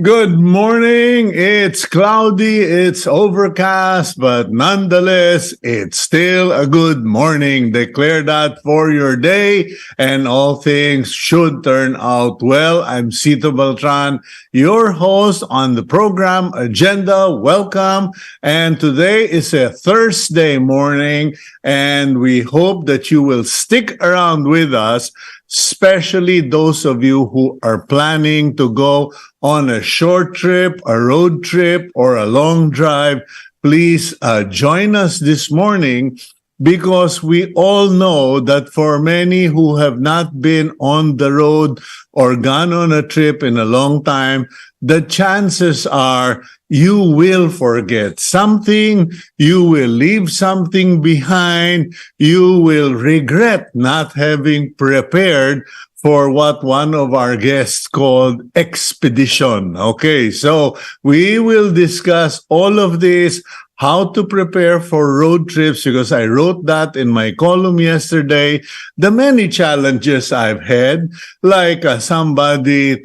Good morning. It's cloudy, it's overcast, but nonetheless, it's still a good morning. Declare that for your day, and all things should turn out well. I'm Cito Beltran, your host on the program Agenda. Welcome. And today is a Thursday morning, and we hope that you will stick around with us, especially those of you who are planning to go on a short trip, a road trip, or a long drive. Please join us this morning, because we all know that for many who have not been on the road or gone on a trip in a long time, the chances are you will forget something, you will leave something behind, you will regret not having prepared for what one of our guests called expedition. Okay, so we will discuss all of this, how to prepare for road trips, because I wrote that in my column yesterday. The many challenges I've had, like somebody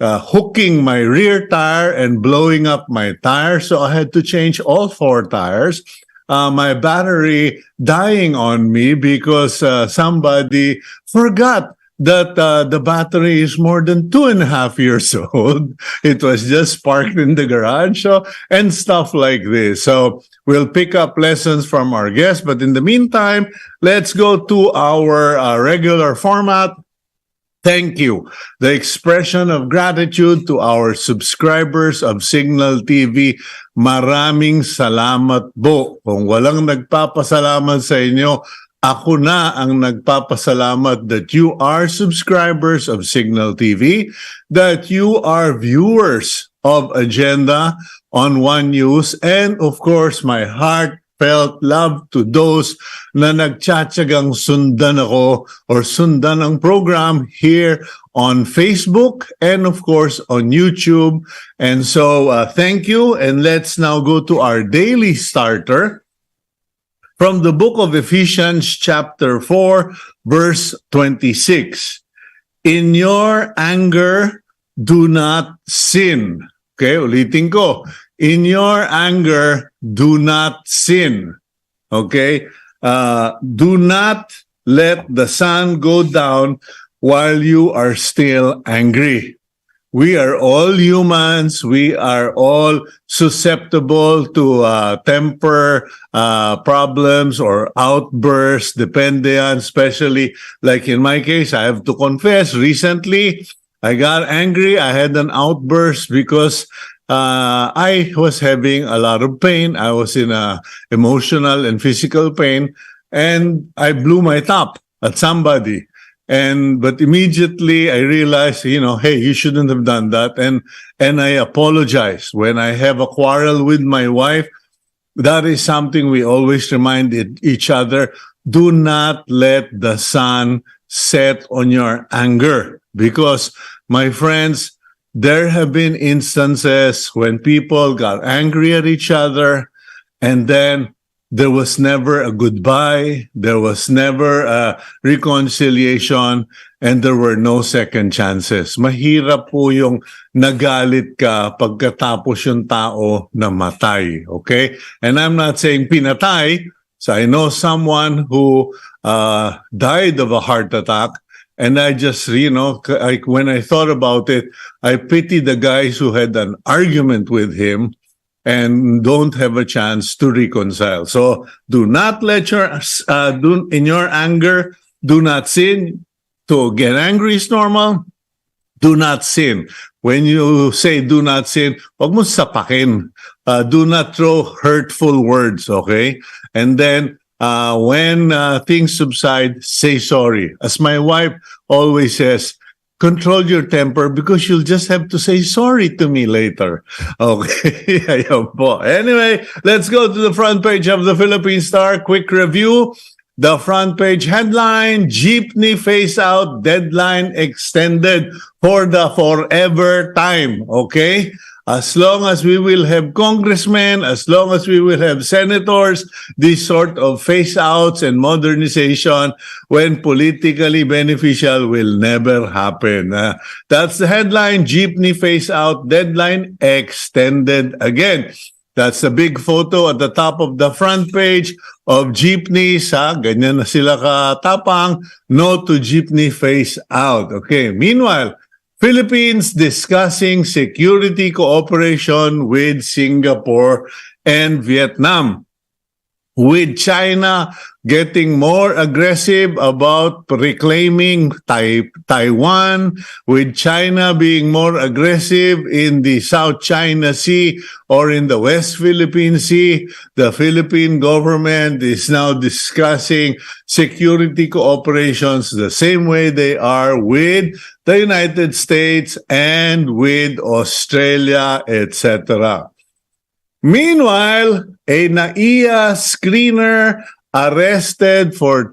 hooking my rear tire and blowing up my tire, so I had to change all 4 tires. My battery dying on me because somebody forgot that the battery is more than 2.5 years old. It was just parked in the garage, and stuff like this. So we'll pick up lessons from our guests, but in the meantime, let's go to our regular format. Thank you. The expression of gratitude to our subscribers of Cignal TV. Maraming salamat po. Kung walang nagpapasalamat sa inyo, ako na ang nagpapasalamat that you are subscribers of Cignal TV, that you are viewers of Agenda on One News, and of course, my heartfelt love to those na nagtsatsagang sundan ako or sundan ang program here on Facebook and of course on YouTube. And so thank you, and let's now go to our daily starter. From the book of Ephesians chapter 4, verse 26. In your anger, do not sin. Okay, ulitin ko. In your anger, do not sin. Okay? Do not let the sun go down while you are still angry. We are all humans. We are all susceptible to temper problems or outbursts, depende yan, especially like in my case, I have to confess, recently, I got angry. I had an outburst because I was having a lot of pain. I was in emotional and physical pain, and I blew my top at somebody. But immediately I realized, hey, you shouldn't have done that. And I apologize. When I have a quarrel with my wife, that is something we always remind each other. Do not let the sun set on your anger. Because, my friends, there have been instances when people got angry at each other, and then there was never a goodbye, there was never a reconciliation, and there were no second chances. Mahirap po yung nagalit ka pagkatapos yung tao na matay, okay? And I'm not saying pinatay, so I know someone who died of a heart attack, and I just, when I thought about it, I pity the guys who had an argument with him and don't have a chance to reconcile. So do not let in your anger, do not sin. To get angry is normal. Do not sin. When you say do not sin, wag mo sapakin. Do not throw hurtful words, okay? And then when things subside, say sorry. As my wife always says, control your temper because you'll just have to say sorry to me later. Okay. Ayun po. Anyway, let's go to the front page of the Philippine Star. Quick review. The front page headline, Jeepney phase out deadline extended for the forever time. Okay? As long as we will have congressmen, as long as we will have senators, this sort of phase outs and modernization, when politically beneficial, will never happen. That's the headline, Jeepney phase out deadline extended again. That's a big photo at the top of the front page of jeepneys. Ganyan na sila katapang. No to jeepney phase out. Okay. Meanwhile, Philippines discussing security cooperation with Singapore and Vietnam, with China getting more aggressive about reclaiming Taiwan, with China being more aggressive in the South China Sea or in the West Philippine Sea. The Philippine government is now discussing security cooperations the same way they are with the United States and with Australia, etc. Meanwhile, a NAIA screener arrested for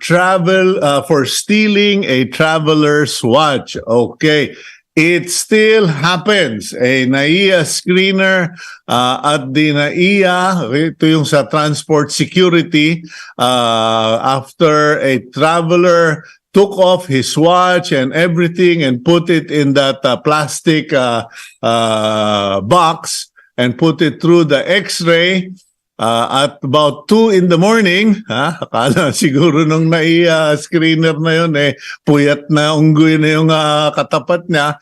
stealing a traveler's watch. Okay, it still happens. A NAIA screener at the NAIA, ito yung sa transport security, after a traveler took off his watch and everything and put it in that plastic box and put it through the X-ray at about 2 in the morning. Akala siguro nung screener na yun, puyat na unggoy na yung katapat niya.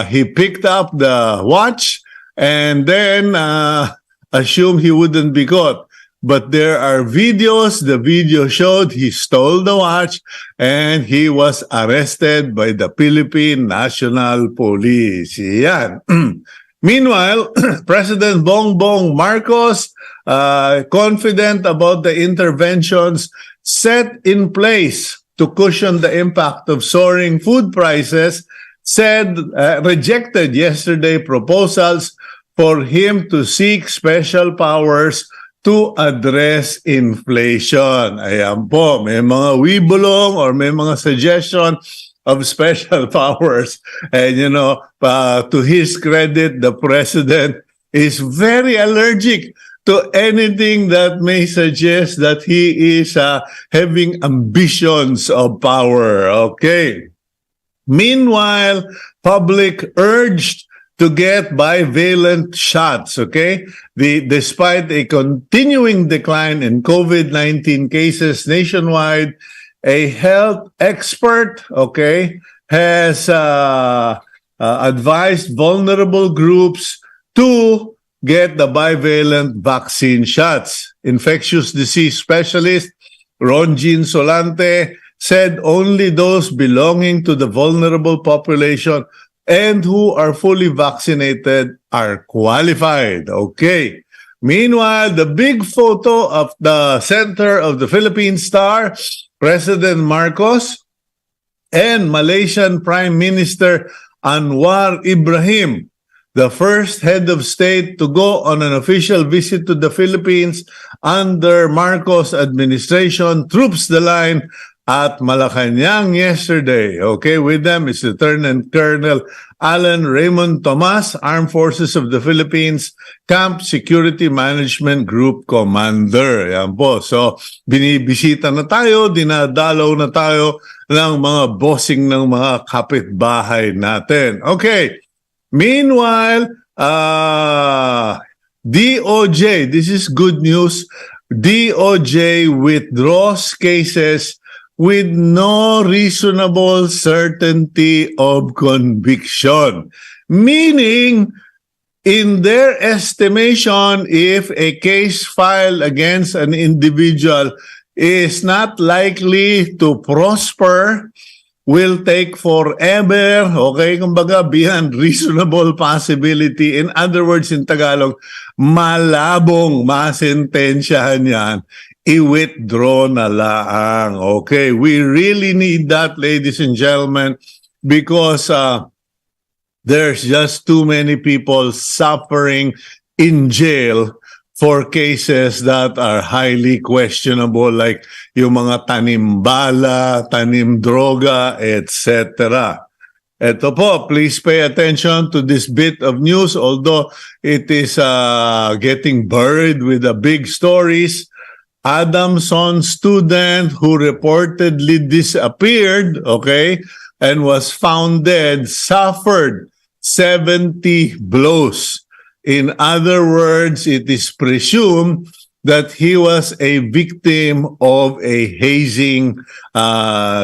He picked up the watch and then assumed he wouldn't be caught. But there are videos. The video showed he stole the watch and he was arrested by the Philippine National Police. Yan. Meanwhile, President Bongbong Marcos, confident about the interventions set in place to cushion the impact of soaring food prices, said rejected yesterday proposals for him to seek special powers to address inflation. Ayan po, may mga wibulong or may mga suggestion of special powers. And to his credit, the president is very allergic to anything that may suggest that he is having ambitions of power. Okay. Meanwhile, public urged to get bivalent shots. Okay. Despite a continuing decline in COVID-19 cases nationwide, a health expert, has advised vulnerable groups to get the bivalent vaccine shots. Infectious disease specialist Ronjin Solante said only those belonging to the vulnerable population and who are fully vaccinated are qualified. Okay. Meanwhile, the big photo of the center of the Philippine Star, President Marcos and Malaysian Prime Minister Anwar Ibrahim, the first head of state to go on an official visit to the Philippines under Marcos administration, troops the line at Malacanang yesterday. Okay, with them is Lieutenant Colonel Alan Raymond Tomas, Armed Forces of the Philippines Camp Security Management Group Commander. Yan po. So, binibisita na tayo, dinadalaw na tayo ng mga bossing ng mga kapitbahay natin. Okay. Meanwhile, DOJ, this is good news, DOJ withdraws cases with no reasonable certainty of conviction. Meaning, in their estimation, if a case filed against an individual is not likely to prosper, will take forever, kumbaga beyond reasonable possibility. In other words, in Tagalog, malabong masentensyahan yan, i-withdraw na lang. Okay, we really need that, ladies and gentlemen, because there's just too many people suffering in jail for cases that are highly questionable, like yung mga tanim bala, tanim droga, etc. Ito po, please pay attention to this bit of news, although it is getting buried with the big stories. Adamson student who reportedly disappeared, okay, and was found dead, suffered 70 blows. In other words, it is presumed that he was a victim of a hazing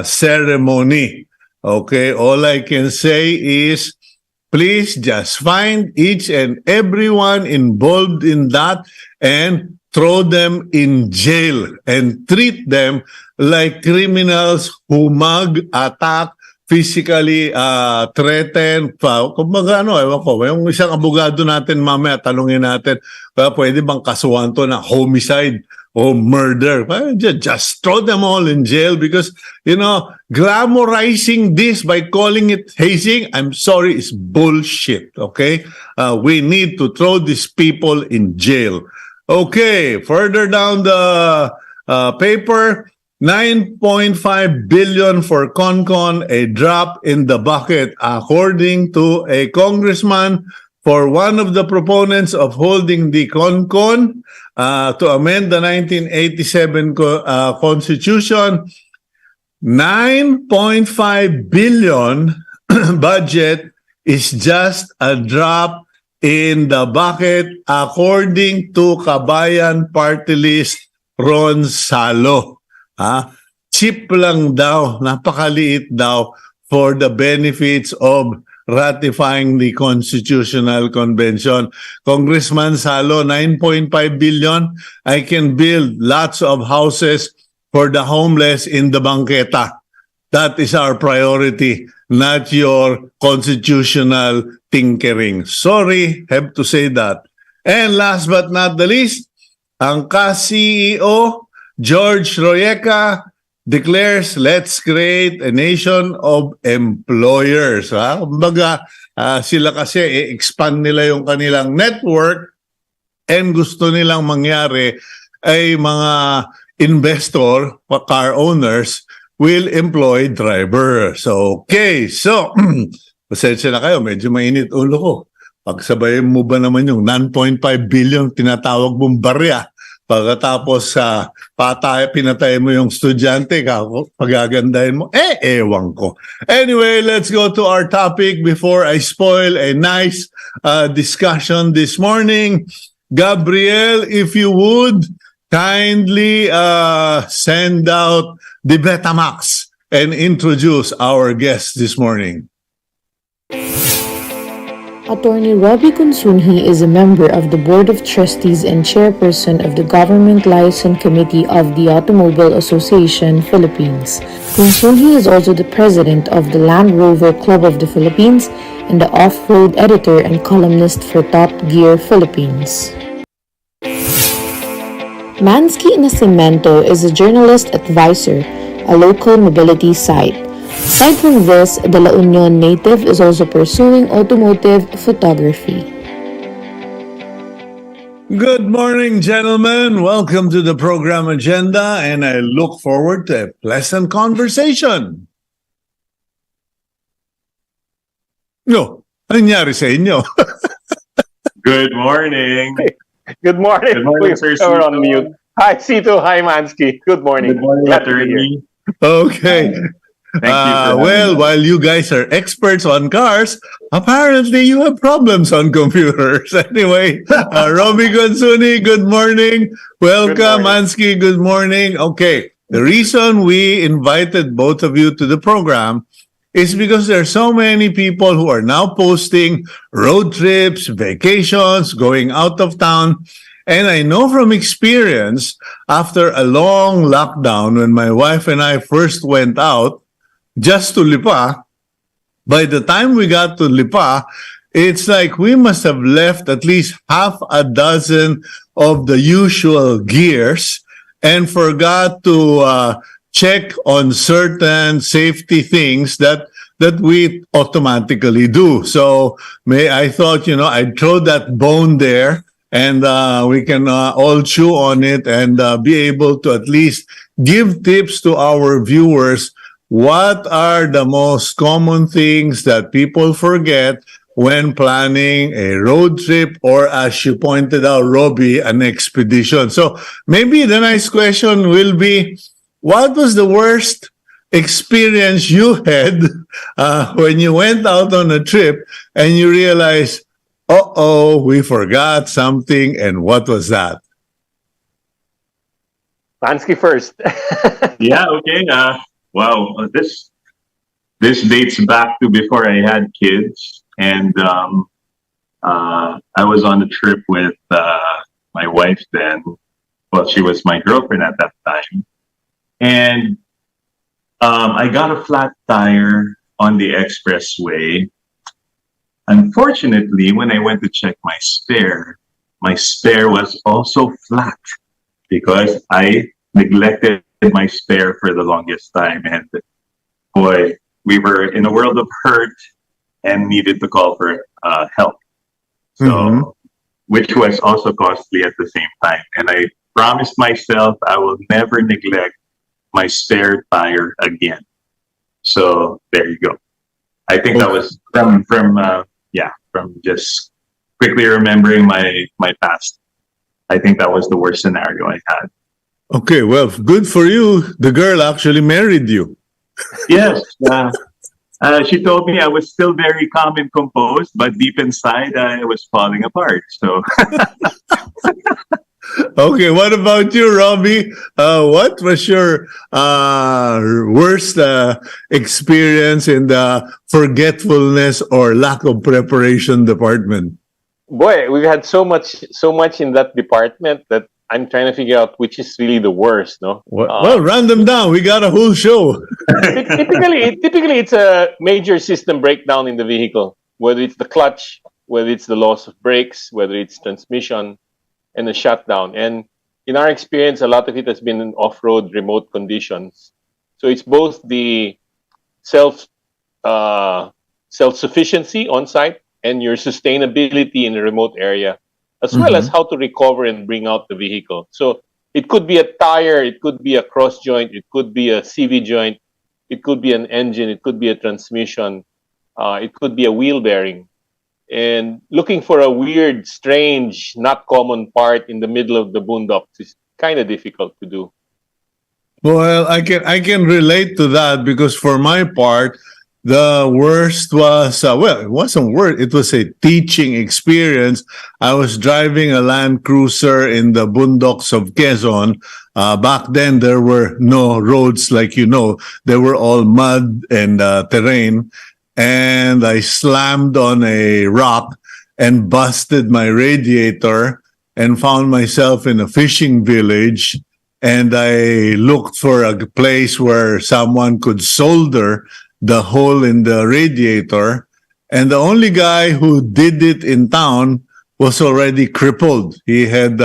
ceremony. Okay, all I can say is, please just find each and everyone involved in that and throw them in jail and treat them like criminals who mug, attack, physically threaten. Kumbaga ewan ko, yung isang abogado natin mamaya, tanungin natin, pwede bang kasuhan to na homicide o murder? Just throw them all in jail because, glamorizing this by calling it hazing, I'm sorry, is bullshit, okay? We need to throw these people in jail. Okay, further down the paper, 9.5 billion for CONCON, a drop in the bucket, according to a congressman for one of the proponents of holding the CONCON to amend the 1987 Constitution. 9.5 billion budget is just a drop in the bucket, according to Kabayan Party List Ron Salo. Cheap lang daw, napakaliit daw for the benefits of ratifying the Constitutional Convention. Congressman Salo, 9.5 billion, I can build lots of houses for the homeless in the bangketa. That is our priority, not your constitutional tinkering. Sorry, have to say that. And last but not the least, ang ka-CEO George Royeca declares, let's create a nation of employers. Kumbaga, sila kasi i-expand nila yung kanilang network and gusto nilang mangyari ay mga investor, car owners, will employ drivers. Okay, so, pasensya na kayo, medyo mainit ulo ko. Pagsabayin mo ba naman yung 9.5 billion tinatawag mong barya? Pagkatapos pinatay mo yung estudyante, pagagandahin mo, ewan ko. Anyway, let's go to our topic before I spoil a nice discussion this morning. Gabriel, if you would, kindly send out the Betamax and introduce our guest this morning. Attorney Robby Consunji is a member of the Board of Trustees and Chairperson of the Government Liaison Committee of the Automobile Association, Philippines. Consunji is also the president of the Land Rover Club of the Philippines and the off-road editor and columnist for Top Gear Philippines. Manskee Nascimento is a journalist at Visor, a local mobility site. Aside from this, the La Union native is also pursuing automotive photography. Good morning, gentlemen. Welcome to the program agenda, and I look forward to a pleasant conversation. Ano nangyari sa inyo? Good morning. Good morning. Good morning, Sir We're Cito. on mute. Hi, Cito. Hi, Manskee. Good morning. Good morning, Glad to be here. attorney. Okay. Thank you for having Well, me. while you guys are experts on cars, apparently you have problems on computers. Anyway, Robby Consunji, good morning. Welcome, morning. Manskee, good morning. Okay, the reason we invited both of you to the program is because there are so many people who are now posting road trips, vacations, going out of town. And I know from experience, after a long lockdown, when my wife and I first went out, just to Lipa, by the time we got to Lipa, it's like we must have left at least half a dozen of the usual gears and forgot to check on certain safety things that we automatically do. So I thought, I'd throw that bone there and we can all chew on it and be able to at least give tips to our viewers. What are the most common things that people forget when planning a road trip, or as you pointed out, Robby, an expedition? So maybe the next question will be, what was the worst experience you had when you went out on a trip and you realized, uh-oh, we forgot something, and what was that? Manskee first. Yeah, okay. Wow, this dates back to before I had kids, and I was on a trip with my wife then. Well, she was my girlfriend at that time, and I got a flat tire on the expressway. Unfortunately, when I went to check my spare was also flat because I neglected my spare for the longest time. And boy, we were in a world of hurt and needed to call for help. So, which was also costly at the same time. And I promised myself I will never neglect my spare tire again. So there you go. I think that was from just quickly remembering my past. I think that was the worst scenario I had. Okay, well, good for you. The girl actually married you. Yes. She told me I was still very calm and composed, but deep inside I was falling apart. So Okay, what about you, Robby? What was your worst experience in the forgetfulness or lack of preparation department? Boy, we've had so much in that department that I'm trying to figure out which is really the worst. No. Well, run them down. We got a whole show. Typically, it's a major system breakdown in the vehicle. Whether it's the clutch, whether it's the loss of brakes, whether it's transmission, and a shutdown. And in our experience, a lot of it has been in off-road remote conditions. So it's both the self-sufficiency on site and your sustainability in a remote area, as well as how to recover and bring out the vehicle. So it could be a tire, it could be a cross joint, it could be a CV joint, it could be an engine, it could be a transmission, it could be a wheel bearing. And looking for a weird, strange, not common part in the middle of the boondocks is kind of difficult to do. Well, I can relate to that because for my part, the worst was well, it wasn't worst. It was a teaching experience. I was driving a Land Cruiser in the boondocks of Quezon. Back then, there were no roads like they were all mud and terrain. And I slammed on a rock and busted my radiator and found myself in a fishing village. And I looked for a place where someone could solder the hole in the radiator. And the only guy who did it in town was already crippled. He had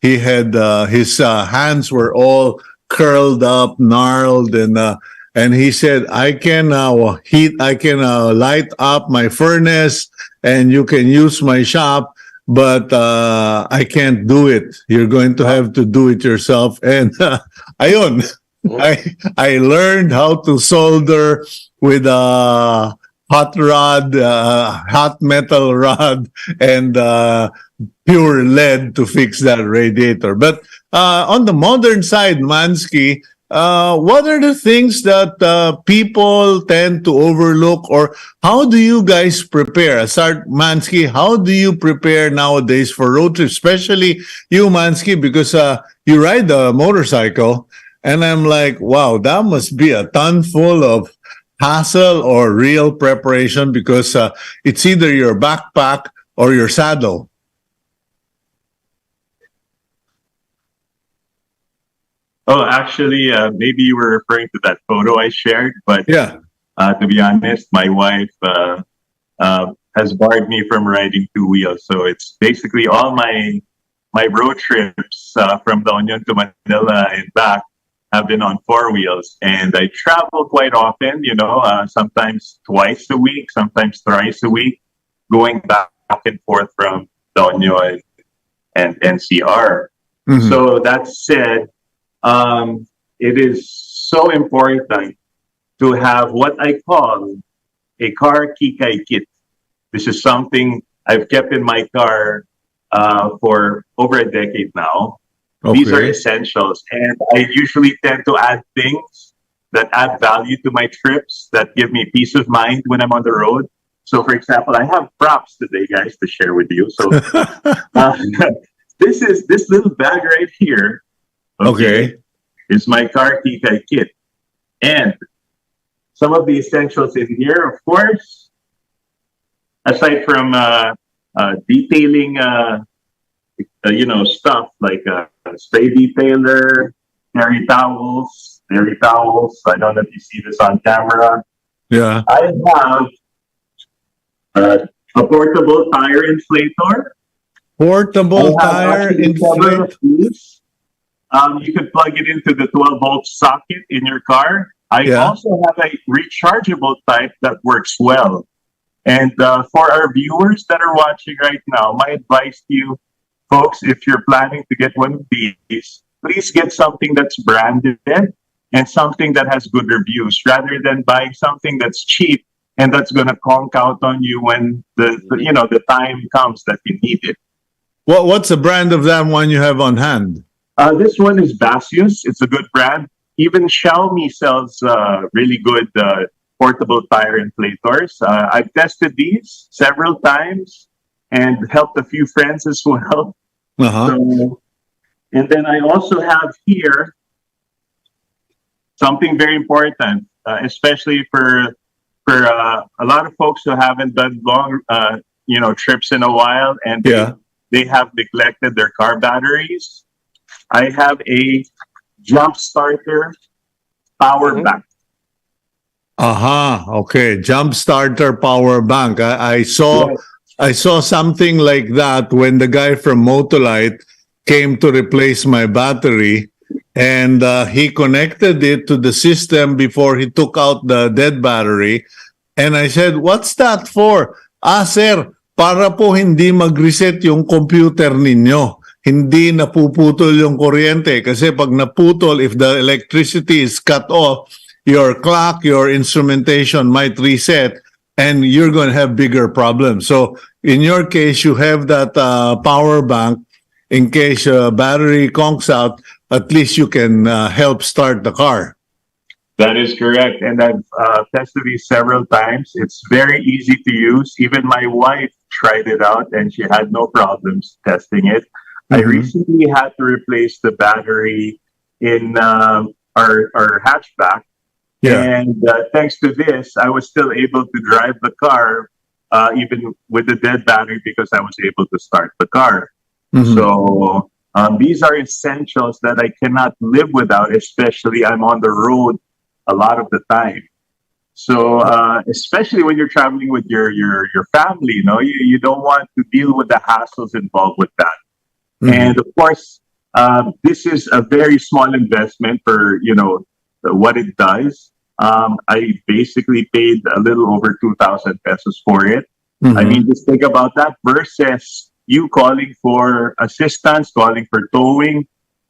his hands were all curled up, gnarled, and he said, I can light up my furnace and you can use my shop, but I can't do it. You're going to have to do it yourself. And ayun, I learned how to solder with a hot metal rod and pure lead to fix that radiator. But on the modern side, Manskee, what are the things that people tend to overlook, or how do you guys prepare? Manskee, how do you prepare nowadays for road trips, especially you, Manskee, because you ride a motorcycle, and I'm like, wow, that must be a ton full of hassle or real preparation because it's either your backpack or your saddle. Oh, actually, maybe you were referring to that photo I shared, but Yeah. to be honest, my wife has barred me from riding two wheels. So it's basically all my road trips from La Union to Manila and back have been on four wheels. And I travel quite often, sometimes twice a week, sometimes thrice a week, going back and forth from La Union and NCR. Mhm. So that said, it is so important to have what I call a car kikay kit. This is something I've kept in my car for over a decade now. These are Okay. essentials, and I usually tend to add things that add value to my trips that give me peace of mind when I'm on the road. So, for example, I have props today, guys, to share with you. So, this little bag right here. Okay. Is my car kikay kit, and some of the essentials in here, of course, aside from detailing, stuff like spray detailer, terry towels. I don't know if you see this on camera. Yeah. I have a portable tire inflator. Portable I have tire actually several inflate. of these. You can plug it into the 12-volt socket in your car. I Yeah. also have a rechargeable type that works well. And for our viewers that are watching right now, my advice to you, folks, if you're planning to get one of these, please get something that's branded and something that has good reviews rather than buying something that's cheap and that's going to conk out on you when the time comes that you need it. What's the brand of that one you have on hand? This one is Basius. It's a good brand. Even Xiaomi sells really good portable tire inflators. I've tested these several times and helped a few friends as well. Uh-huh. So, and then I also have here something very important, especially for a lot of folks who haven't done long, trips in a while, and Yeah. they have neglected their car batteries. I have a jump starter power bank. Okay. Jump starter power bank. I saw Yes. I saw something like that when the guy from Motolite came to replace my battery, and he connected it to the system before he took out the dead battery. And I said, "What's that for?" Sir, para po hindi mag-reset yung computer ninyo. Hindi napuputol yung kuryente. Kasi pag naputol, if the electricity is cut off, your clock, your instrumentation might reset, and you're going to have bigger problems. So in your case, you have that power bank in case battery conks out. At least you can help start the car. That is correct. And I've tested these several times. It's very easy to use. Even my wife tried it out and she had no problems testing it. I recently had to replace the battery in our hatchback. Yeah. And thanks to this, I was still able to drive the car even with the dead battery because I was able to start the car. So these are essentials that I cannot live without, especially I'm on the road a lot of the time. So especially when you're traveling with your family, you don't want to deal with the hassles involved with that. And of course, this is a very small investment for what it does. I basically paid a little over 2,000 pesos for it. I mean, just think about that versus you calling for assistance, calling for towing.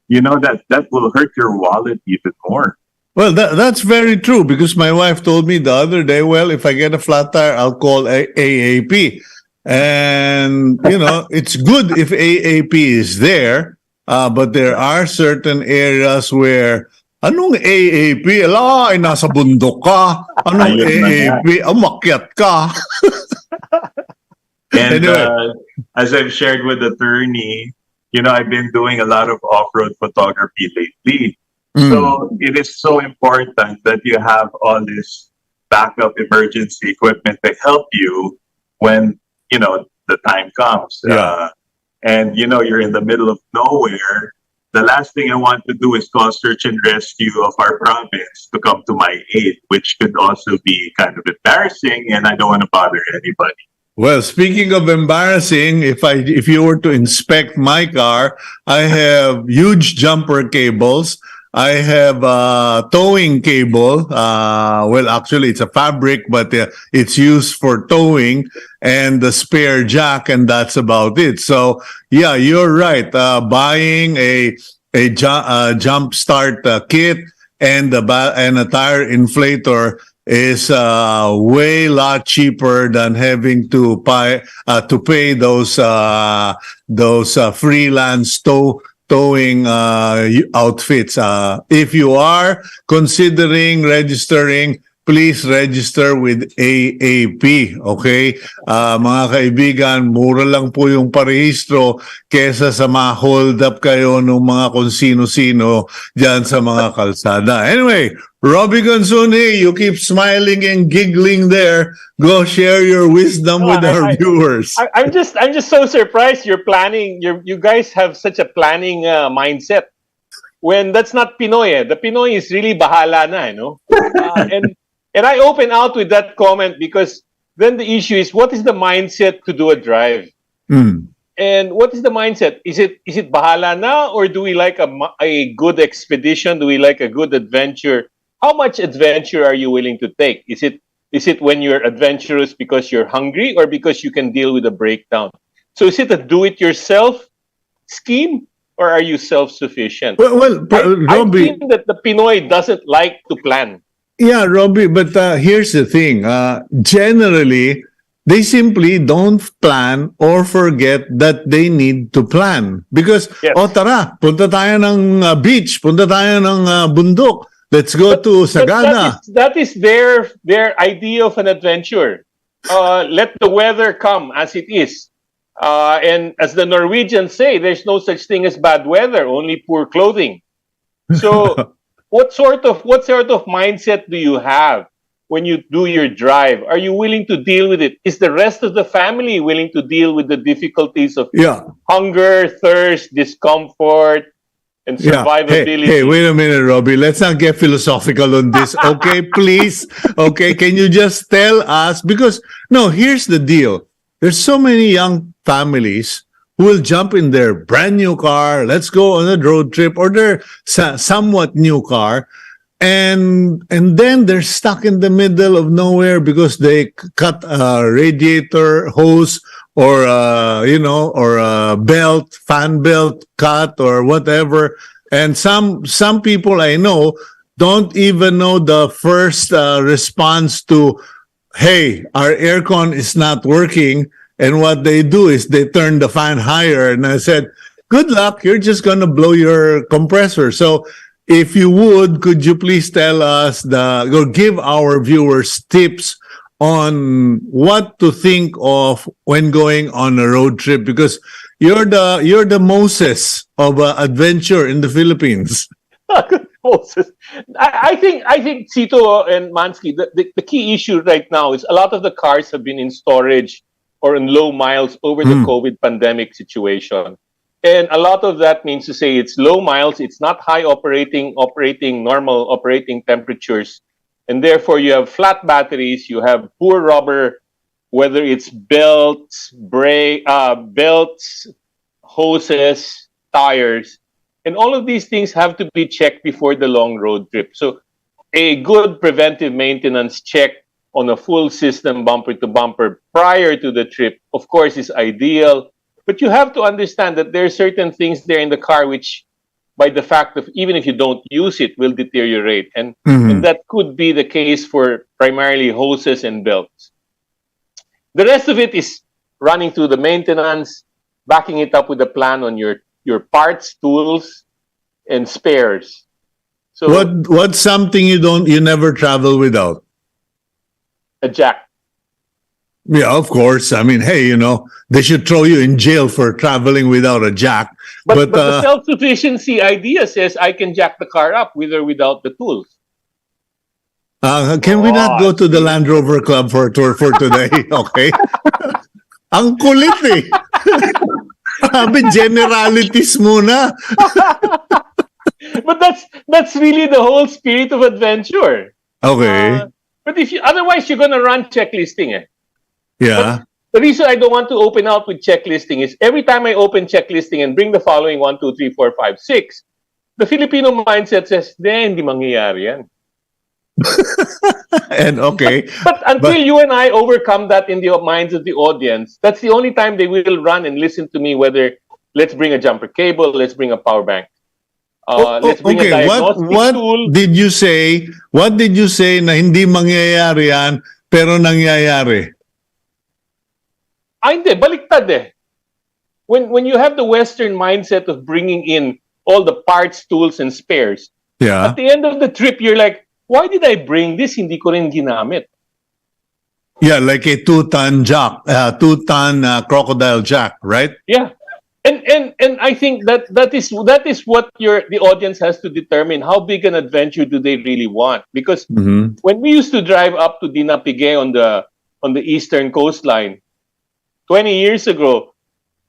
That will hurt your wallet even more. Well, that's very true, because my wife told me the other day, well, if I get a flat tire, I'll call AAP. And, it's good if AAP is there, but there are certain areas where, anong AAP? Ala, ay nasa bundok ka. Anong Ayun na nga. AAP? Umakyat ka. And Anyway. as I've shared with attorney, I've been doing a lot of off-road photography lately. So it is so important that you have all this backup emergency equipment to help you when, the time comes. Yeah. And, you're in the middle of nowhere. The last thing I want to do is call search and rescue of our province to come to my aid, which could also be kind of embarrassing, and I don't want to bother anybody. Well, speaking of embarrassing, if you were to inspect my car, I have huge jumper cables. I have towing cable. Well, actually, it's a fabric, but it's used for towing, and the spare jack, and that's about it. So, yeah, you're right. Buying a jump start kit and and a tire inflator is way lot cheaper than having to pay those freelance towing outfits. If you are considering registering, please register with AAP. Okay? Mga kaibigan, mura lang po yung parehistro kesa sa ma-hold up kayo ng mga kung sino-sino dyan sa mga kalsada. Anyway, Robby Consunji, you keep smiling and giggling there. Go share your wisdom with our viewers. I'm just so surprised you're planning. You guys have such a planning mindset. When that's not Pinoy. The Pinoy is really bahala na, and I open out with that comment because then the issue is, what is the mindset to do a drive? And what is the mindset? Is it bahala na, or do we like a good expedition? Do we like a good adventure? How much adventure are you willing to take? Is it when you're adventurous because you're hungry, or because you can deal with a breakdown? So is it a do-it-yourself scheme, or are you self-sufficient? Well, Robby, I think that the Pinoy doesn't like to plan. Yeah, Robby, but here's the thing. Generally, they simply don't plan or forget that they need to plan. Because, Yes. tara, punta tayo ng beach, punta tayo ng bundok. Let's go to Sagada. That is their idea of an adventure. Let the weather come as it is. And as the Norwegians say, there's no such thing as bad weather, only poor clothing. So what sort of mindset do you have when you do your drive? Are you willing to deal with it? Is the rest of the family willing to deal with the difficulties of hunger, thirst, discomfort, and survivability? Hey, wait a minute, Robby. Let's not get philosophical on this. Okay, please. Okay, can you just tell us? Because, no, here's the deal. There's so many young families who will jump in their brand new car, let's go on a road trip, or their somewhat new car, and then they're stuck in the middle of nowhere because they cut a radiator hose, or or a fan belt cut, or whatever. And some people I know don't even know the first response to, hey, our aircon is not working. And what they do is they turn the fan higher. And I said, good luck, you're just going to blow your compressor. So if you would, could you please tell us or give our viewers tips on what to think of when going on a road trip? Because you're the Moses of adventure in the Philippines. Moses. I think Cito and Manskee, the key issue right now is a lot of the cars have been in storage or in low miles over the COVID pandemic situation. And a lot of that means to say it's low miles, it's not high normal operating temperatures. And therefore you have flat batteries, you have poor rubber, whether it's belts, hoses, tires. And all of these things have to be checked before the long road trip. So a good preventive maintenance check on a full system, bumper to bumper, prior to the trip, of course, is ideal. But you have to understand that there are certain things there in the car which, by the fact of even if you don't use it, will deteriorate. And that could be the case for primarily hoses and belts. The rest of it is running through the maintenance, backing it up with a plan on your parts, tools, and spares. So what's something you never travel without? A jack. Yeah, of course. I mean, hey, they should throw you in jail for traveling without a jack. But the self-sufficiency idea says I can jack the car up with or without the tools. Can we not go to the Land Rover Club for a tour for today? Okay. Ang kulit eh. Sabi, generalities muna. But that's really the whole spirit of adventure. Okay. But otherwise you're gonna run checklisting. Yeah. But the reason I don't want to open out with checklisting is every time I open checklisting and bring the following 1, 2, 3, 4, 5, 6, the Filipino mindset says, hindi mangyayari yan. And okay, But until you and I overcome that in the minds of the audience, that's the only time they will run and listen to me, whether let's bring a jumper cable, let's bring a power bank. Let's bring a okay, diagnostic tool. did you say? What did you say na hindi mangyayari yan pero nangyayari? Hindi, baliktad eh. When you have the Western mindset of bringing in all the parts, tools, and spares, Yeah. at the end of the trip, you're like, why did I bring this? Hindi ko rin ginamit. Yeah, like a 2-ton crocodile jack, right? Yeah. And I think that is what the audience has to determine. How big an adventure do they really want? Because when we used to drive up to Dinapigue on the eastern coastline 20 years ago,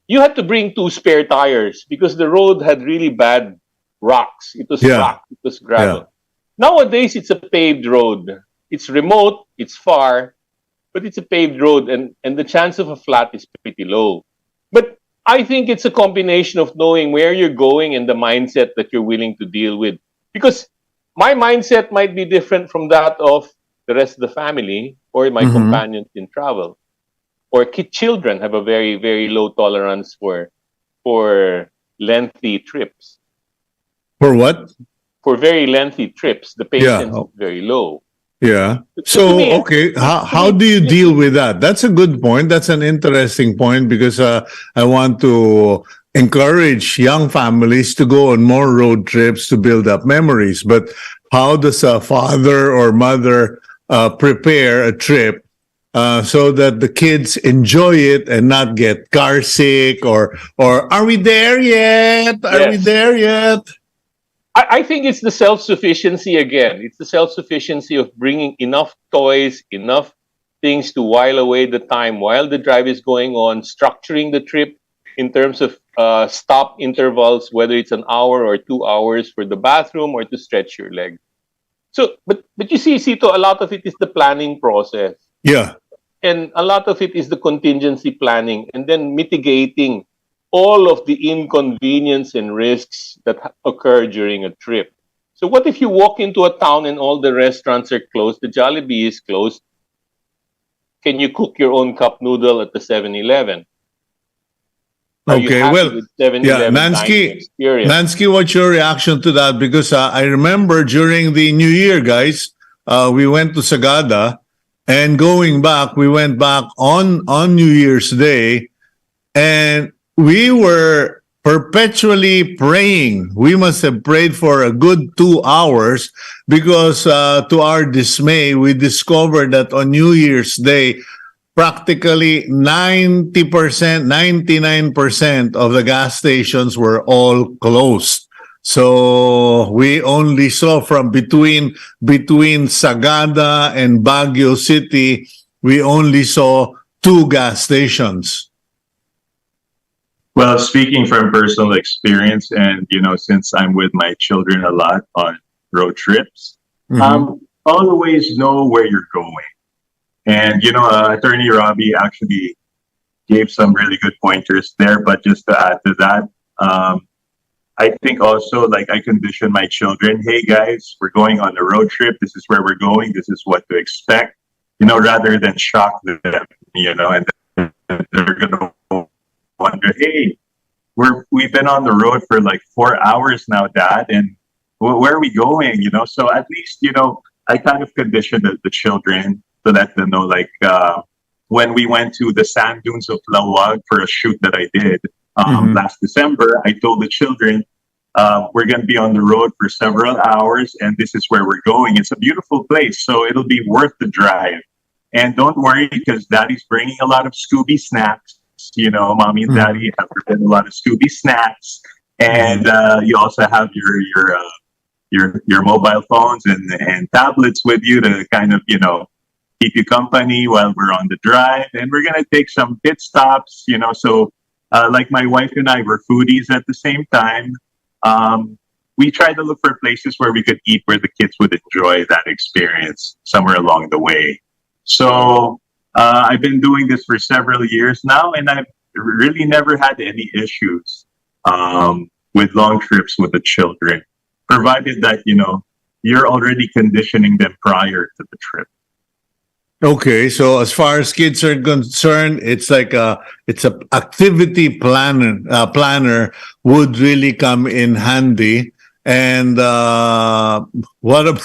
you had to bring 2 spare tires because the road had really bad rocks. It was rock, it was gravel. Nowadays, it's a paved road. It's remote, it's far, but it's a paved road, and the chance of a flat is pretty low. But I think it's a combination of knowing where you're going and the mindset that you're willing to deal with. Because my mindset might be different from that of the rest of the family or my companions in travel. Or children have a very, very low tolerance for lengthy trips. For what? For very lengthy trips, the patience is very low. Yeah. To So, me, okay, how do you deal with that? That's a good point. That's an interesting point because I want to encourage young families to go on more road trips to build up memories. But how does a father or mother prepare a trip so that the kids enjoy it and not get car sick or are we there yet? Are we there yet? I think it's the self-sufficiency again. It's the self-sufficiency of bringing enough toys, enough things to while away the time while the drive is going on, structuring the trip in terms of stop intervals, whether it's an hour or 2 hours for the bathroom or to stretch your leg. So, but you see, Cito, a lot of it is the planning process. Yeah. And a lot of it is the contingency planning and then mitigating all of the inconvenience and risks that occur during a trip. So what if you walk into a town and all the restaurants are closed, the Jollibee is closed? Can you cook your own cup noodle at the 7-Eleven? Okay, well, yeah, Manskee, what's your reaction to that? Because I remember during the New Year, guys, we went to Sagada, and going back, we went back on New Year's Day, and we were perpetually praying. We must have prayed for a good 2 hours because to our dismay, we discovered that on New Year's Day, practically 90%, 99% of the gas stations were all closed. So we only saw from between Sagada and Baguio City, we only saw 2 gas stations. Well, speaking from personal experience, and since I'm with my children a lot on road trips, always know where you're going. And Attorney Robby actually gave some really good pointers there. But just to add to that, I think also I condition my children, hey guys, we're going on a road trip. This is where we're going. This is what to expect. Rather than shock them, and they're gonna wonder, hey, we've been on the road for 4 hours now, Dad, and where are we going? So at least I kind of conditioned the children to let them know, when we went to the sand dunes of Lawag for a shoot that I did last December, I told the children, we're going to be on the road for several hours, and this is where we're going. It's a beautiful place, so it'll be worth the drive. And don't worry, because Daddy's bringing a lot of Scooby snacks. Mommy and Daddy have prepared a lot of Scooby snacks, and you also have your mobile phones and tablets with you to kind of keep you company while we're on the drive. And we're gonna take some pit stops, So my wife and I were foodies at the same time. We tried to look for places where we could eat, where the kids would enjoy that experience somewhere along the way. So I've been doing this for several years now, and I've really never had any issues with long trips with the children. provided that, you're already conditioning them prior to the trip. Okay, so as far as kids are concerned, it's like it's a activity planner would really come in handy. And what ab-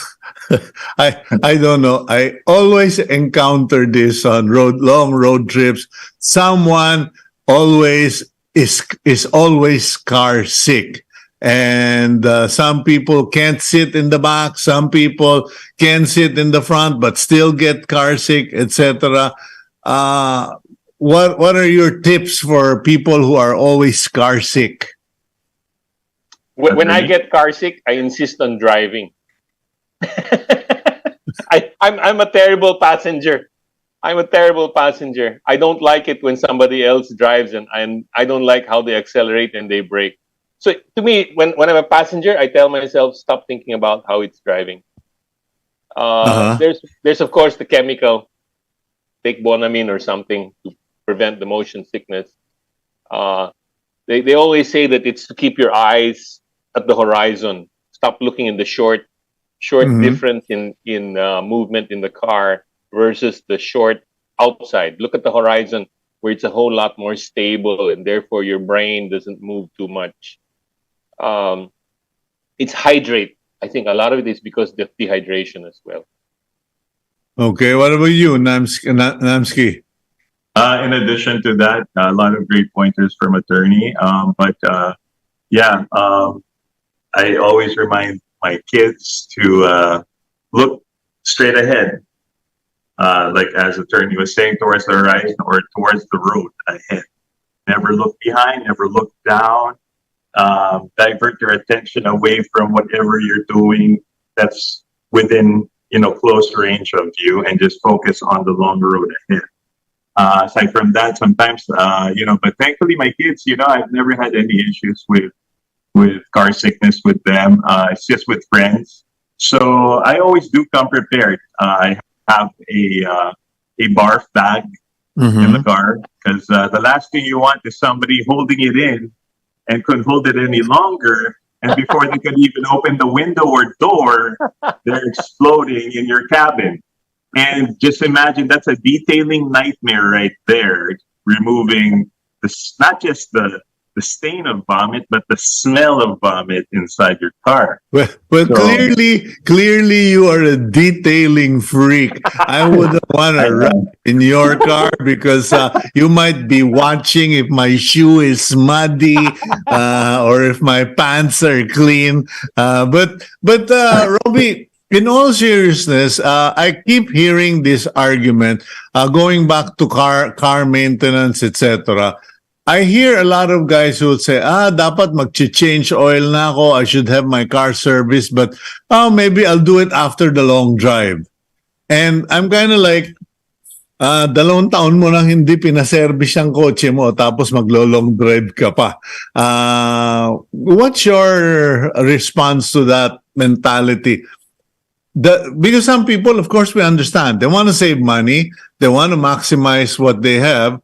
I don't know. I always encounter this on long road trips. Someone always is always car sick. And some people can't sit in the back, some people can sit in the front but still get car sick, etc. What are your tips for people who are always car sick? When I get car sick, I insist on driving. I'm a terrible passenger. I'm a terrible passenger. I don't like it when somebody else drives, and I don't like how they accelerate and they brake. So to me, when I'm a passenger, I tell myself, stop thinking about how it's driving. Uh-huh. There's of course the chemical, take Bonamine or something to prevent the motion sickness. They always say that it's to keep your eyes at the horizon. Stop looking in the short Mhm. difference in movement in the car versus the short outside. Look at the horizon where it's a whole lot more stable, and therefore your brain doesn't move too much. It's hydrate. I think a lot of it is because of dehydration as well. Okay, what about you, Namski? In addition to that, a lot of great pointers from attorney. I always remind my kids to look straight ahead, like as attorney was saying, towards the horizon or towards the road ahead. Never look behind, never look down. Divert your attention away from whatever you're doing that's within close range of you, and just focus on the long road ahead. Aside from that, sometimes but thankfully my kids, I've never had any issues with car sickness with them. It's just with friends. So I always do come prepared. I have a barf bag in the car, because the last thing you want is somebody holding it in and couldn't hold it any longer. And before they could even open the window or door, they're exploding in your cabin. And just imagine, that's a detailing nightmare right there, removing not just the stain of vomit, but the smell of vomit inside your car. Well, So- clearly you are a detailing freak. I wouldn't want to ride in your car because you might be watching if my shoe is muddy or if my pants are clean. But Robby, in all seriousness, I keep hearing this argument going back to car maintenance, etc. I hear a lot of guys who would say, dapat mag-change oil na ako. I should have my car serviced, but maybe I'll do it after the long drive. And I'm kind of like, 2 taon mo nang hindi pinaservice ang kotse mo, tapos maglo-long drive ka pa. What's your response to that mentality? Because some people, of course, we understand. They want to save money. They want to maximize what they have.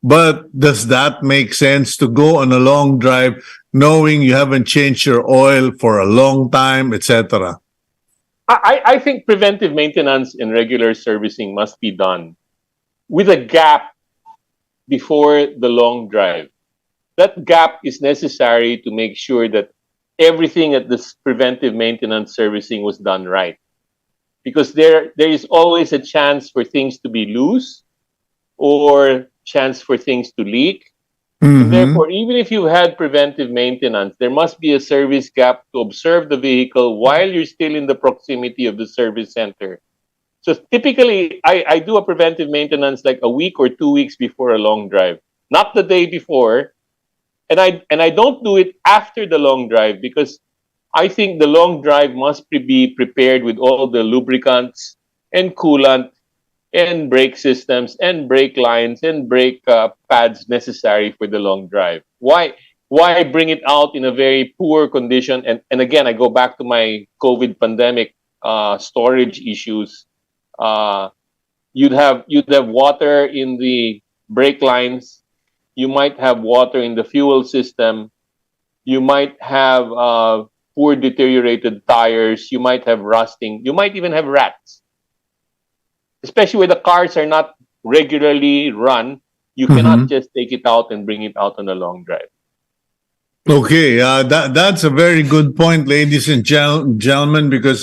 But does that make sense to go on a long drive knowing you haven't changed your oil for a long time, etc.? I think preventive maintenance and regular servicing must be done with a gap before the long drive. That gap is necessary to make sure that everything at this preventive maintenance servicing was done right. Because there is always a chance for things to be loose or chance for things to leak. And therefore, even if you had preventive maintenance, there must be a service gap to observe the vehicle while you're still in the proximity of the service center. So typically, I do a preventive maintenance like a week or 2 weeks before a long drive, not the day before. And I don't do it after the long drive, because I think the long drive must be prepared with all the lubricants and coolant and brake systems and brake lines and brake pads necessary for the long drive. Why bring it out in a very poor condition? And again, I go back to my COVID pandemic storage issues. You'd have water in the brake lines. You might have water in the fuel system. You might have poor deteriorated tires, you might have rusting, you might even have rats. Especially where the cars are not regularly run, you cannot just take it out and bring it out on a long drive. Okay, that's a very good point, ladies and gentlemen, because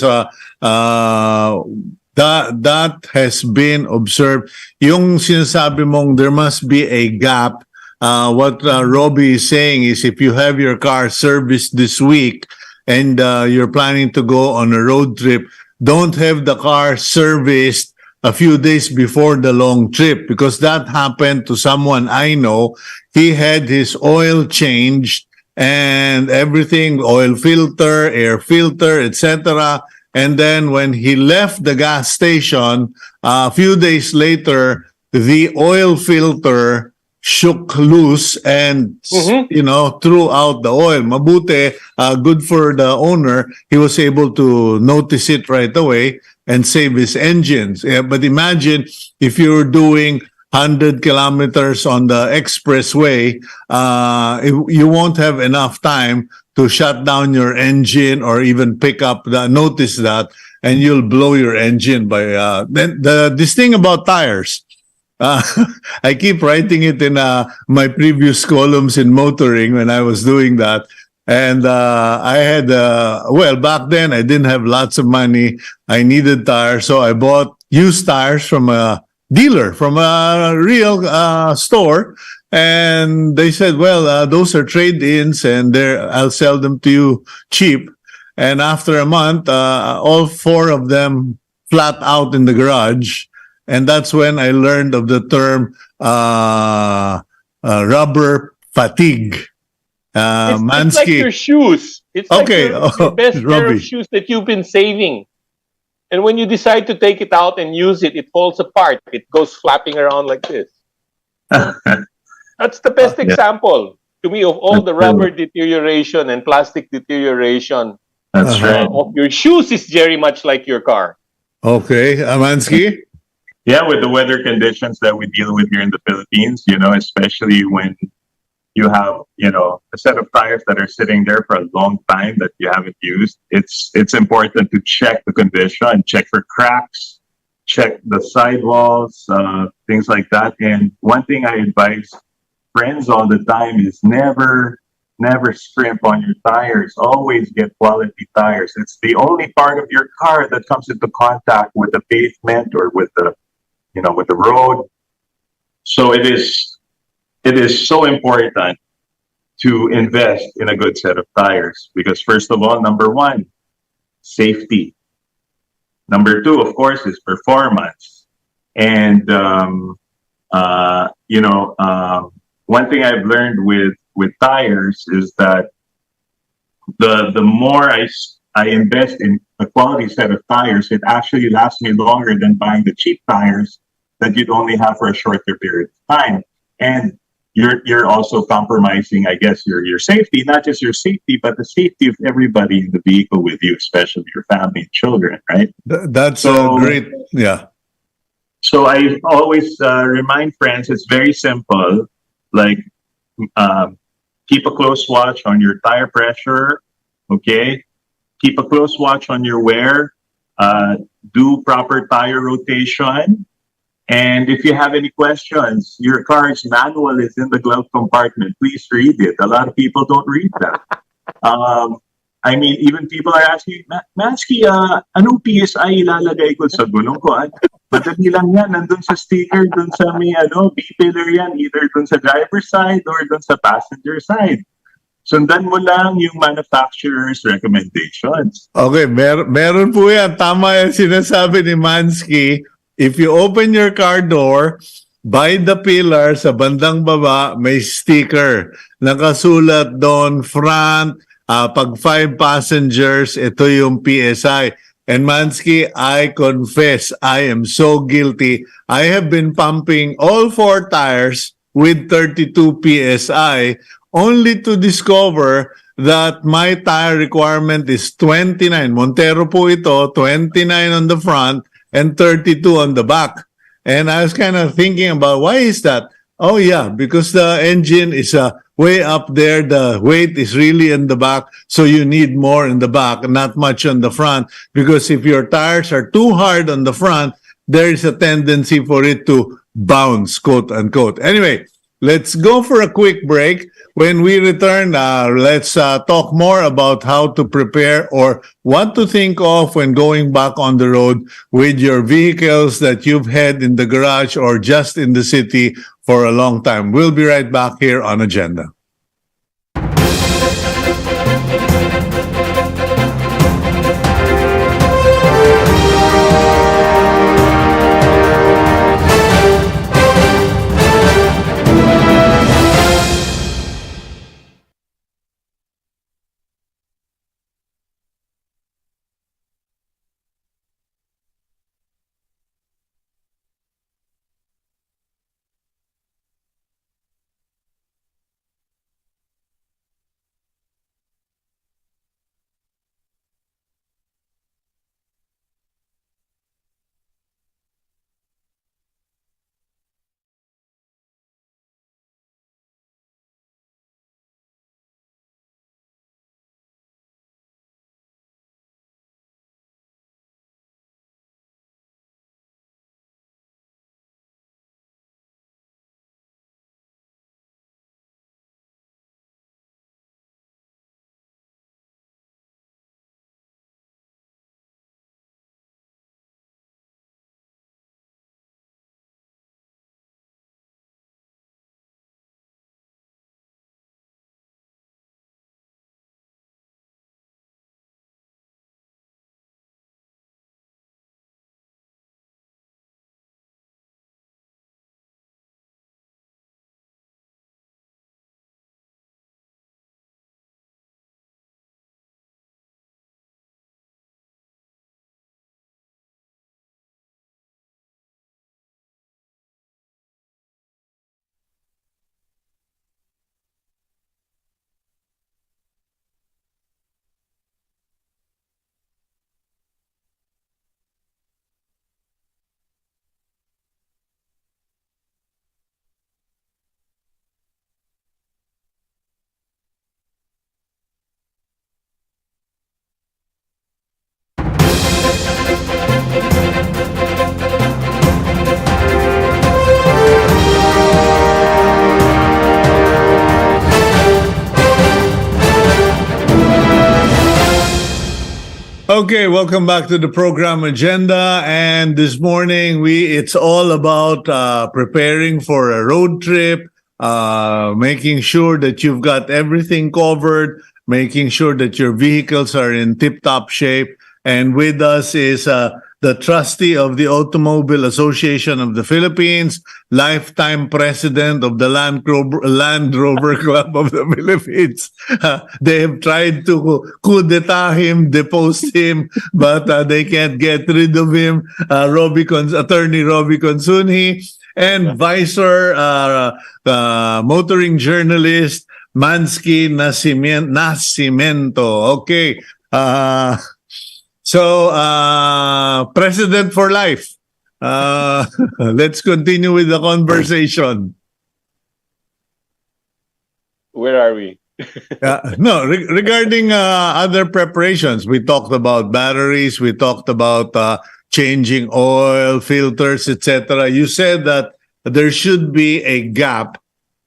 that has been observed. Yung sinasabi mong there must be a gap. What Robby is saying is if you have your car serviced this week and you're planning to go on a road trip, don't have the car serviced a few days before the long trip, because that happened to someone I know. He had his oil changed and everything, oil filter, air filter, etc. And then when he left the gas station, a few days later, the oil filter shook loose and, threw out the oil. Mabuti, good for the owner. He was able to notice it right away and save his engines. Yeah, but imagine if you're doing 100 kilometers on the expressway, you won't have enough time to shut down your engine or even pick up notice that, and you'll blow your engine by, this thing about tires. I keep writing it in my previous columns in motoring when I was doing that. And I had, back then I didn't have lots of money. I needed tires. So I bought used tires from a dealer, from a real store. And they said, well, those are trade-ins and I'll sell them to you cheap. And after a month, all four of them flat out in the garage. And that's when I learned of the term rubber fatigue. It's like your shoes. It's like your best pair of shoes that you've been saving. And when you decide to take it out and use it, it falls apart. It goes flapping around like this. That's the best example to me of all the rubber deterioration and plastic deterioration. That's right. Of your shoes is very much like your car. Okay, Manskee? Yeah, with the weather conditions that we deal with here in the Philippines, especially when you have, a set of tires that are sitting there for a long time that you haven't used, it's important to check the condition, check for cracks, check the sidewalls, things like that. And one thing I advise friends all the time is never scrimp on your tires. Always get quality tires. It's the only part of your car that comes into contact with the pavement or with the road. So it is so important to invest in a good set of tires because, first of all, number one, safety. Number two, of course, is performance. And one thing I've learned with tires is that the more I invest in a quality set of tires, it actually lasts me longer than buying the cheap tires that you'd only have for a shorter period of time. And you're also compromising, I guess, your safety, not just your safety, but the safety of everybody in the vehicle with you, especially your family and children, right? That's great. Yeah. So I always remind friends, it's very simple. Like, keep a close watch on your tire pressure, okay? Keep a close watch on your wear. Do proper tire rotation. And if you have any questions, your car's manual is in the glove compartment. Please read it. A lot of people don't read that. Even people are asking, Manskee, anong PSI ilalagay ko sa gulong ko? Madali lang yan. Nandun sa sticker, dun sa may B-pillar yan, either dun sa driver's side or dun sa passenger side. Sundan mo lang yung manufacturer's recommendations. Okay, meron po yan. Tama yan sinasabi ni Manskee. If you open your car door, by the pillar sa bandang baba, may sticker. Nakasulat doon, front, pag 5 passengers, ito yung PSI. And Manskee, I confess, I am so guilty. I have been pumping all 4 tires with 32 PSI only to discover that my tire requirement is 29. Montero po ito, 29 on the front and 32 on the back. And I was kind of thinking about why is that? Oh yeah, because the engine is way up there. The weight is really in the back, so you need more in the back, not much on the front. Because if your tires are too hard on the front, there is a tendency for it to bounce, quote unquote. Anyway, let's go for a quick break. When we return, let's talk more about how to prepare or what to think of when going back on the road with your vehicles that you've had in the garage or just in the city for a long time. We'll be right back here on Agenda. Okay, welcome back to the program Agenda. And this morning, it's all about preparing for a road trip, making sure that you've got everything covered, making sure that your vehicles are in tip-top shape. And with us is the trustee of the Automobile Association of the Philippines, lifetime president of the Land Rover Club of the Philippines. They have tried to coup d'etat him, depose him, but they can't get rid of him. Attorney Robby Consunji, and Visor, motoring journalist, Manskee Nascimento. Okay. So, president for life. Let's continue with the conversation. Where are we? No, regarding other preparations, we talked about batteries, we talked about changing oil, filters, etc. You said that there should be a gap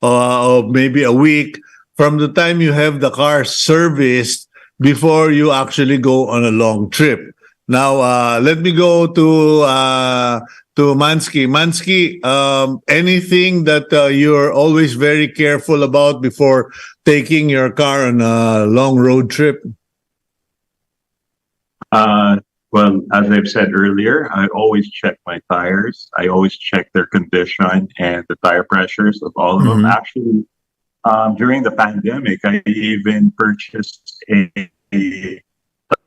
of maybe a week from the time you have the car serviced before you actually go on a long trip. Now, let me go to Manskee. Manskee, anything that you're always very careful about before taking your car on a long road trip? Well, as I've said earlier, I always check my tires. I always check their condition and the tire pressures of all of them. Actually, during the pandemic, I even purchased a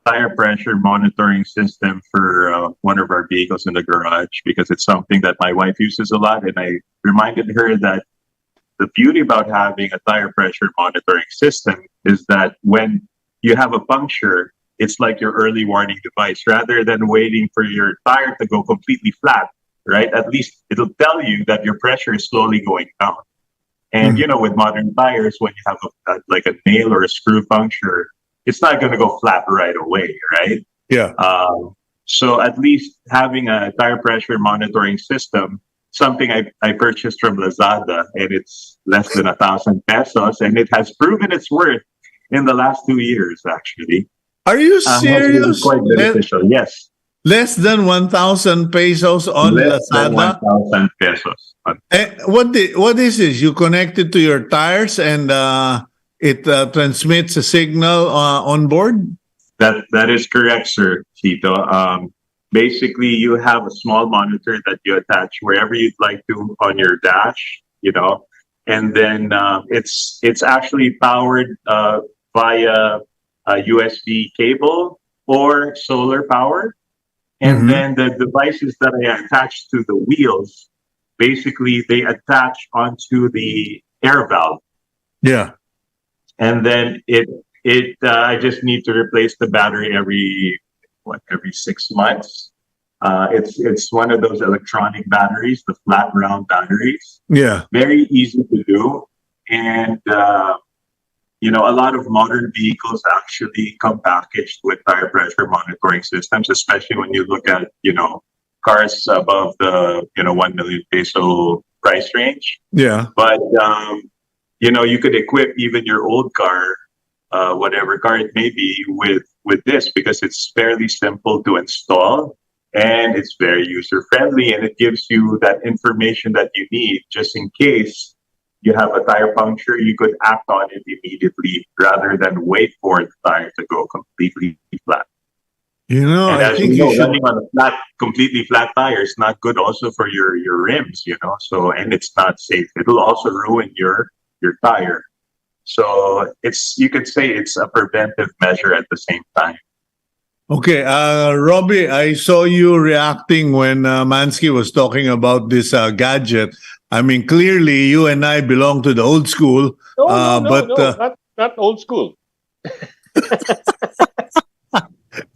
tire pressure monitoring system for one of our vehicles in the garage because it's something that my wife uses a lot. And I reminded her that the beauty about having a tire pressure monitoring system is that when you have a puncture, it's like your early warning device. Rather than waiting for your tire to go completely flat, right? At least it'll tell you that your pressure is slowly going down. And you know, with modern tires, when you have like a nail or a screw puncture, it's not going to go flat right away, right? Yeah. So at least having a tire pressure monitoring system, something I purchased from Lazada, and it's less than 1,000 pesos, and it has proven its worth in the last 2 years, actually. Are you Has been serious? quite beneficial, yes. Less than 1,000 pesos on Less than Lazada? 1,000 pesos. What is this? You connect it to your tires and it transmits a signal on board? That is correct, sir, Cito. Basically, you have a small monitor that you attach wherever you'd like to on your dash, you know, and then it's actually powered via a USB cable or solar power. And then the devices that I attach to the wheels, basically they attach onto the air valve. Yeah. And then I just need to replace the battery every 6 months. It's one of those electronic batteries, the flat round batteries. Yeah. Very easy to do. And you know, a lot of modern vehicles actually come packaged with tire pressure monitoring systems, especially when you look at, you know, cars above the, 1 million peso price range. Yeah. But, you know, you could equip even your old car, whatever car it may be, with this, because it's fairly simple to install and it's very user friendly, and it gives you that information that you need just in case you have a tire puncture. You could act on it immediately rather than wait for the tire to go completely flat. You know, And I as think you know, you should. running on a completely flat tire is not good also for your rims, you know. So, and it's not safe. It'll also ruin your tire. So you could say it's a preventive measure at the same time. Okay, Robby, I saw you reacting when Manskee was talking about this gadget. I mean, clearly you and I belong to the old school. No, not old school.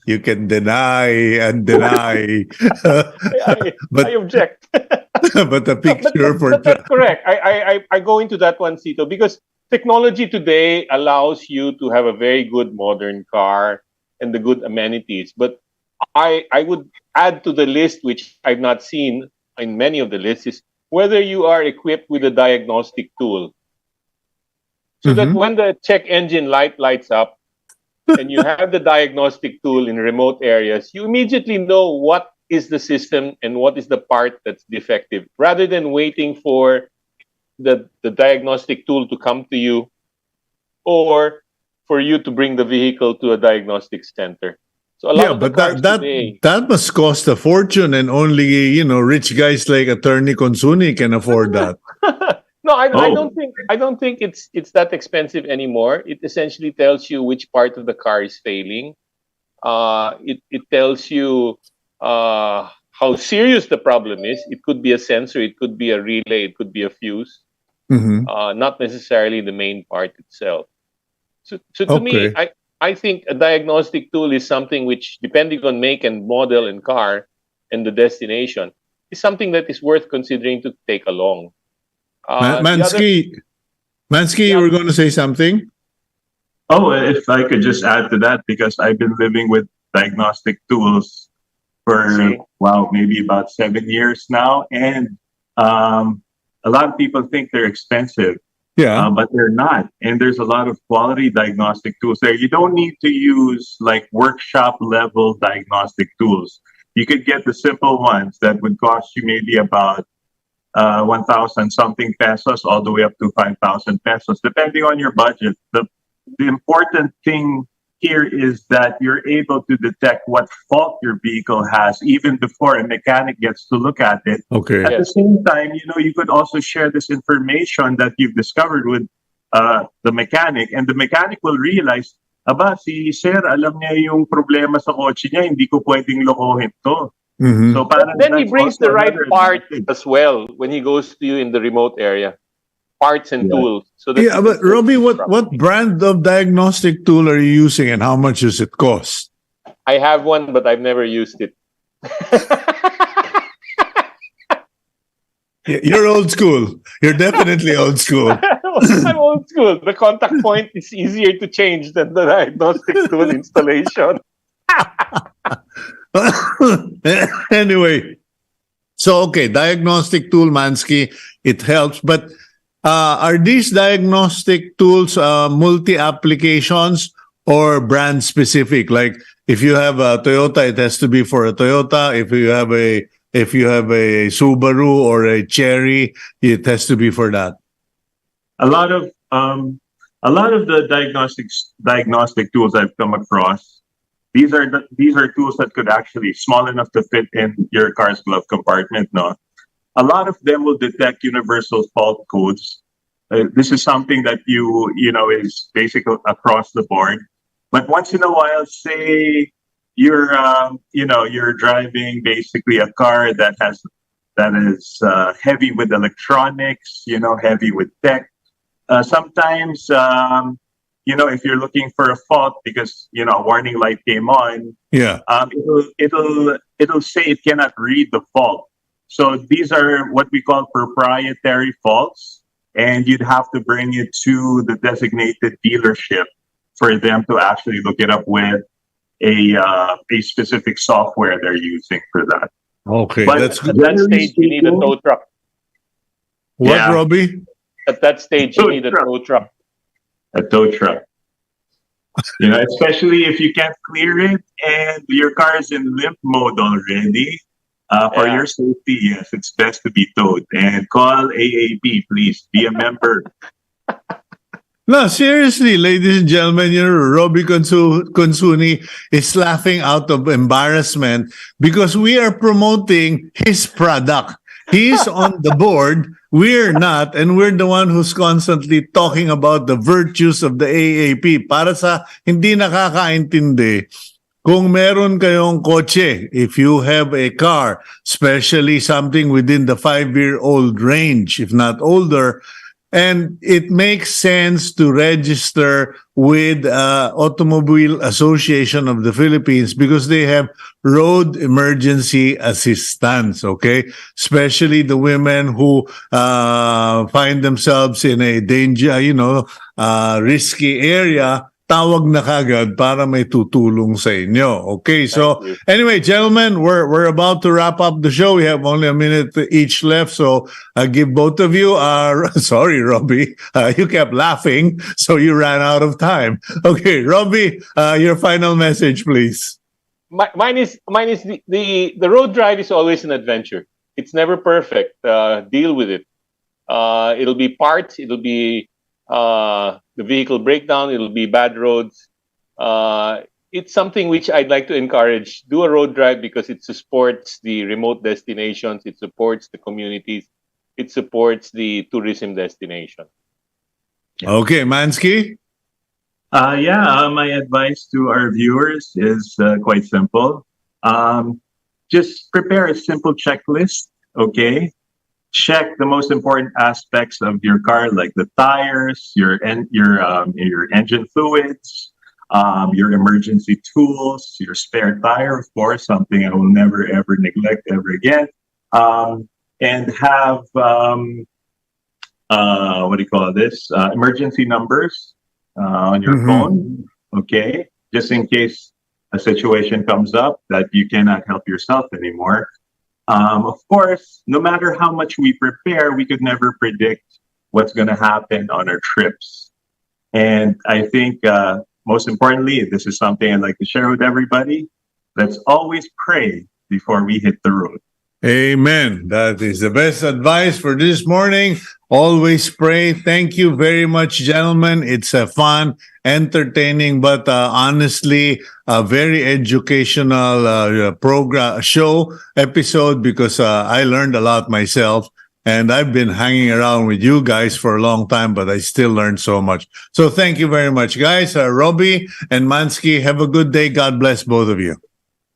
You can deny and deny. I object. But the picture but that's correct. I go into that one, Cito, because technology today allows you to have a very good modern car and the good amenities. But I would add to the list, which I've not seen in many of the lists, is whether you are equipped with a diagnostic tool. So that when the check engine light lights up and you have the diagnostic tool in remote areas, you immediately know what is the system and what is the part that's defective, rather than waiting for the diagnostic tool to come to you or for you to bring the vehicle to a diagnostic center. So a lot of the cars today, that must cost a fortune, and only rich guys like Atty. Consunji can afford that. No, I don't think it's that expensive anymore. It essentially tells you which part of the car is failing. It tells you how serious the problem is. It could be a sensor, it could be a relay, it could be a fuse. Not necessarily the main part itself. So to me, I think a diagnostic tool is something which, depending on make and model and car and the destination, is something that is worth considering to take along. Manskee, you were going to say something? Oh, if I could just add to that, because I've been living with diagnostic tools for, maybe about 7 years now. And a lot of people think they're expensive. Yeah. But they're not. And there's a lot of quality diagnostic tools there. You don't need to use like workshop level diagnostic tools. You could get the simple ones that would cost you maybe about 1,000 something pesos all the way up to 5,000 pesos, depending on your budget. The important thing here is that you're able to detect what fault your vehicle has even before a mechanic gets to look at it. Okay. At the same time, you could also share this information that you've discovered with the mechanic, and the mechanic will realize, aba, si Sir, alam niya yung problema sa kotse niya, hindi ko pwedeng lokohin to. So then he brings the right part as well when he goes to you in the remote area. Parts and tools. So but Robby, what brand of diagnostic tool are you using, and how much does it cost? I have one, but I've never used it. You're old school. You're definitely old school. I'm old school. The contact point is easier to change than the diagnostic tool installation. Anyway, so okay, diagnostic tool, Manskee, it helps. But are these diagnostic tools multi-applications or brand specific? Like if you have a Toyota, it has to be for a Toyota. If you have a Subaru or a Cherry, it has to be for that. A lot of the diagnostic tools I've come across, these are tools that could actually small enough to fit in your car's glove compartment. No, a lot of them will detect universal fault codes. This is something that you know is basic across the board. But once in a while, say you're driving basically a car that is heavy with electronics, heavy with tech. Sometimes, if you're looking for a fault because a warning light came on, Yeah. It'll say it cannot read the fault. So these are what we call proprietary faults, and you'd have to bring it to the designated dealership for them to actually look it up with a specific software they're using for that. Okay, But that's At that stage, you need a tow truck. what, Yeah. Robbie? At that stage, you need a tow truck. A tow truck. Especially if you can't clear it and your car is in limp mode already. For Yeah. your safety, yes, it's best to be towed. And call AAP, please. Be a member. No, seriously, ladies and gentlemen, Robby Consunji is laughing out of embarrassment because we are promoting his product. He's on the board, we're not, and we're the one who's constantly talking about the virtues of the AAP. Para sa hindi nakakaintindi, kung meron kayong kotse, if you have a car, especially something within the 5-year-old range, if not older, and it makes sense to register with Automobile Association of the Philippines because they have road emergency assistance, okay? Especially the women who find themselves in a danger, risky area, tawag na kagad para may tutulong sa inyo. Okay, so Thank you. anyway, gentlemen, we're about to wrap up the show. We have only a minute each left, so I give both of you sorry, Robby, you kept laughing, so you ran out of time. Okay, Robby, your final message, please. Mine is the road drive is always an adventure. It's never perfect. Deal with it. It'll be parts. It'll be the vehicle breakdown. It'll be bad roads. It's something which I'd like to encourage. Do a road drive because it supports the remote destinations. It supports the communities. It supports the tourism destination. Okay, Manskee? My advice to our viewers is quite simple. Just prepare a simple checklist, okay? Check the most important aspects of your car, like the tires, your engine fluids, your emergency tools, your spare tire, of course, something I will never ever neglect ever again. And have emergency numbers on your phone, okay, just in case a situation comes up that you cannot help yourself anymore. Of course, no matter how much we prepare, we could never predict what's going to happen on our trips. And I think most importantly, this is something I'd like to share with everybody. Let's always pray before we hit the road. Amen. That is the best advice for this morning. Always pray. Thank you very much, gentlemen. It's a fun, entertaining, but honestly, a very educational episode because I learned a lot myself. And I've been hanging around with you guys for a long time, but I still learned so much. So thank you very much, guys. Robby and Manskee, have a good day. God bless both of you.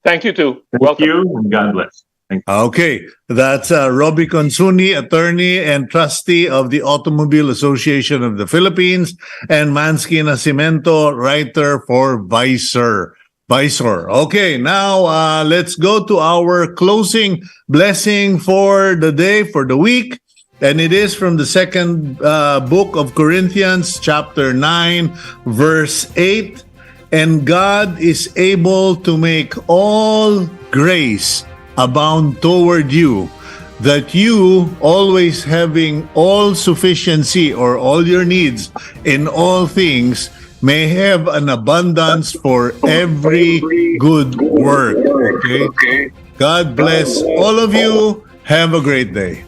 Thank you too. Thank Welcome. you, and God bless. Okay, that's Robby Consunji, attorney and trustee of the Automobile Association of the Philippines, and Manskee Nascimento, writer for Visor. Visor. Okay, now let's go to our closing blessing for the day, for the week. And it is from the second book of Corinthians, chapter 9, verse 8. And God is able to make all grace abound toward you, that you, always having all sufficiency or all your needs in all things, may have an abundance for every good work. Okay? God bless all of you. Have a great day.